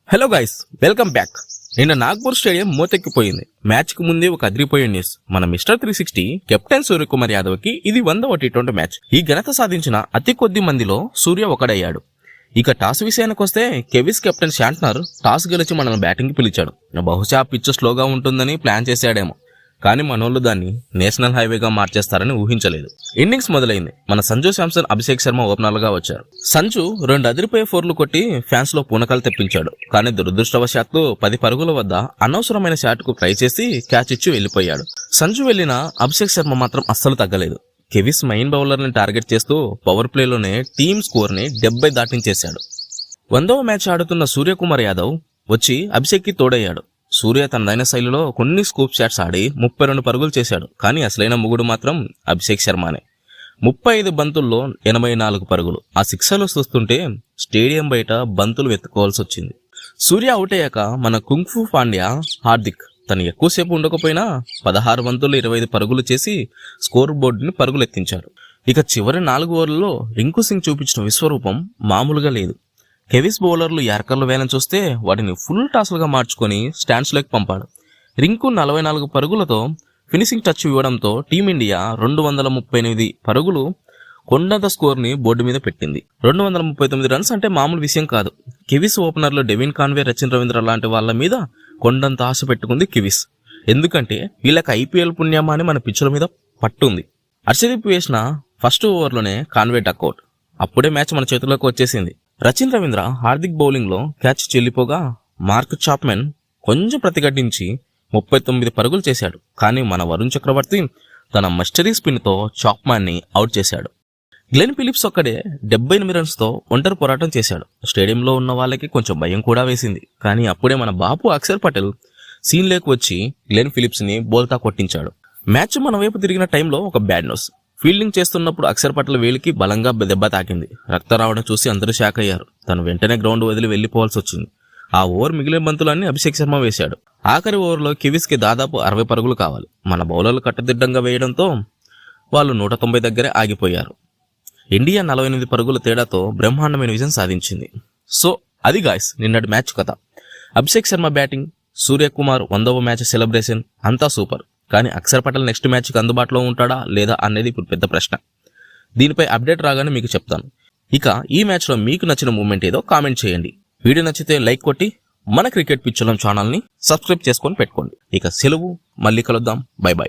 Hello guys, welcome back. నిన్న Nagpur stadium మోతెక్కిపోయింది. Match కు ముందే ఒక అదిరిపోయే న్యూస్. మన మిస్టర్ 360 కెప్టెన్ సూర్యకుమార్ యాదవ్ కి ఇది 100వ టీ20 మ్యాచ్. ఈ ఘనత సాధించిన అతి కొద్ది మందిలో సూర్య ఒకడయ్యాడు. ఇక టాస్ విషయానికి వస్తే కెవిస్ కెప్టెన్ శాంట్నర్ టాస్ గెలిచి మనల్ని బ్యాటింగ్ కి పిలిచాడు. బహుశా పిచ్ స్లోగా ఉంటుందని ప్లాన్ చేశాడేమో, కానీ మనోళ్ళు దాన్ని నేషనల్ హైవేగా మార్చేస్తారని ఊహించలేదు. ఇన్నింగ్స్ మొదలైంది. మన సంజు శాంసన్, అభిషేక్ శర్మ ఓపెనర్లుగా వచ్చారు. సంజు 2 అదిరిపోయే 4లు కొట్టి ఫ్యాన్స్ లో పూనకాలు తెప్పించాడు. కానీ దురదృష్టవశాత్తు 10 పరుగుల వద్ద అనవసరమైన షాట్ కు ట్రై చేసి క్యాచ్ ఇచ్చి వెళ్లిపోయాడు. సంజు వెళ్లిన అభిషేక్ శర్మ మాత్రం అస్సలు తగ్గలేదు. కెవిస్ మెయిన్ బౌలర్ ని టార్గెట్ చేస్తూ పవర్ ప్లేలోనే టీమ్ స్కోర్ ని 70 దాటించేశాడు. 100వ మ్యాచ్ ఆడుతున్న సూర్యకుమార్ యాదవ్ వచ్చి అభిషేక్ కి తోడయ్యాడు. సూర్య తనదైన శైలిలో కొన్ని స్కూప్ షాట్స్ ఆడి 32 పరుగులు చేశాడు. కానీ అసలైన ముగుడు మాత్రం అభిషేక్ శర్మనే. 35 బంతుల్లో 84 పరుగులు. ఆ సిక్సర్లు చూస్తుంటే స్టేడియం బయట బంతులు వెతుక్కోవాల్సి వచ్చింది. సూర్య అవుట్ అయ్యాక మన కుంగ్ఫు పాండ్యా హార్దిక్ తను ఎక్కువసేపు ఉండకపోయినా 16 బంతుల్లో 25 పరుగులు చేసి స్కోర్ బోర్డుని పరుగులెత్తించారు. ఇక చివరి 4 ఓవర్లలో రింకు సింగ్ చూపించిన విశ్వరూపం మామూలుగా లేదు. కెవిస్ బౌలర్లు యార్కర్లు వేలని చూస్తే వాటిని ఫుల్ టాస్లుగా మార్చుకొని స్టాండ్స్ లోకి పంపాడు. రింకు 44 పరుగులతో ఫినిషింగ్ టచ్ ఇవ్వడంతో టీమిండియా 238 పరుగులు కొండంత స్కోర్ ని బోర్డు మీద పెట్టింది. 239 రన్స్ అంటే మామూలు విషయం కాదు. కివీస్ ఓపెనర్లు డెవిన్ కాన్వే, రచిన్ రవీంద్ర లాంటి వాళ్ళ మీద కొండంత ఆశ పెట్టుకుంది కివీస్. ఎందుకంటే వీళ్ళకి ఐపీఎల్ పుణ్యమా అని మన పిచ్చుల మీద పట్టుంది. హర్షదీప్ వేసిన ఫస్ట్ ఓవర్లోనే కాన్వే డక్అవుట్. అప్పుడే మ్యాచ్ మన చేతుల్లోకి వచ్చేసింది. రచిన్ రవీంద్ర హార్దిక్ బౌలింగ్ లో క్యాచ్ చెల్లిపోగా మార్క్ చాప్మెన్ కొంచెం ప్రతిఘటించి 39 పరుగులు చేశాడు. కానీ మన వరుణ్ చక్రవర్తి తన మస్టరీ స్పిన్ తో చాప్మాన్ ని అవుట్ చేశాడు. గ్లెన్ ఫిలిప్స్ ఒక్కడే 78 రన్స్ తో ఒంటరి పోరాటం చేశాడు. స్టేడియంలో ఉన్న వాళ్ళకి కొంచెం భయం కూడా వేసింది. కానీ అప్పుడే మన బాపు అక్షర్ పటేల్ సీన్ లేకు వచ్చి గ్లెన్ ఫిలిప్స్ ని బోల్తా కొట్టించాడు. మ్యాచ్ మన వైపు తిరిగిన టైంలో ఒక బ్యాడ్ న్యూస్. ఫీల్డింగ్ చేస్తున్నప్పుడు అక్షర్ పటేల్ వేలికి బలంగా దెబ్బ తాకింది. రక్తం రావడం చూసి అందరూ షాక్ అయ్యారు. తను వెంటనే గ్రౌండ్ వదిలి వెళ్లిపోవాల్సి వచ్చింది. ఆ ఓవర్ మిగిలిన బంతులన్నీ అభిషేక్ శర్మ వేశాడు. ఆఖరి ఓవర్లో కివీస్ కి దాదాపు 60 పరుగులు కావాలి. మన బౌలర్లు కట్టుదిడ్డంగా వేయడంతో వాళ్ళు 190 దగ్గరే ఆగిపోయారు. ఇండియా 48 పరుగుల తేడాతో బ్రహ్మాండమైన విజయం సాధించింది. సో అది గాయ్స్ నిన్నటి మ్యాచ్ కథ. అభిషేక్ శర్మ బ్యాటింగ్, సూర్యకుమార్ 100వ మ్యాచ్ సెలబ్రేషన్ అంతా సూపర్. కానీ అక్షర్ పటేల్ నెక్స్ట్ మ్యాచ్కి అందుబాటులో ఉంటాడా లేదా అనేది ఇప్పుడు పెద్ద ప్రశ్న. దీనిపై అప్డేట్ రాగానే మీకు చెప్తాను. ఇక ఈ మ్యాచ్లో మీకు నచ్చిన మూమెంట్ ఏదో కామెంట్ చేయండి. వీడియో నచ్చితే లైక్ కొట్టి మన క్రికెట్ పిచ్చులం ఛానల్ని సబ్స్క్రైబ్ చేసుకొని పెట్టుకోండి. ఇక సెలవు, మళ్ళీ కలుద్దాం. By by.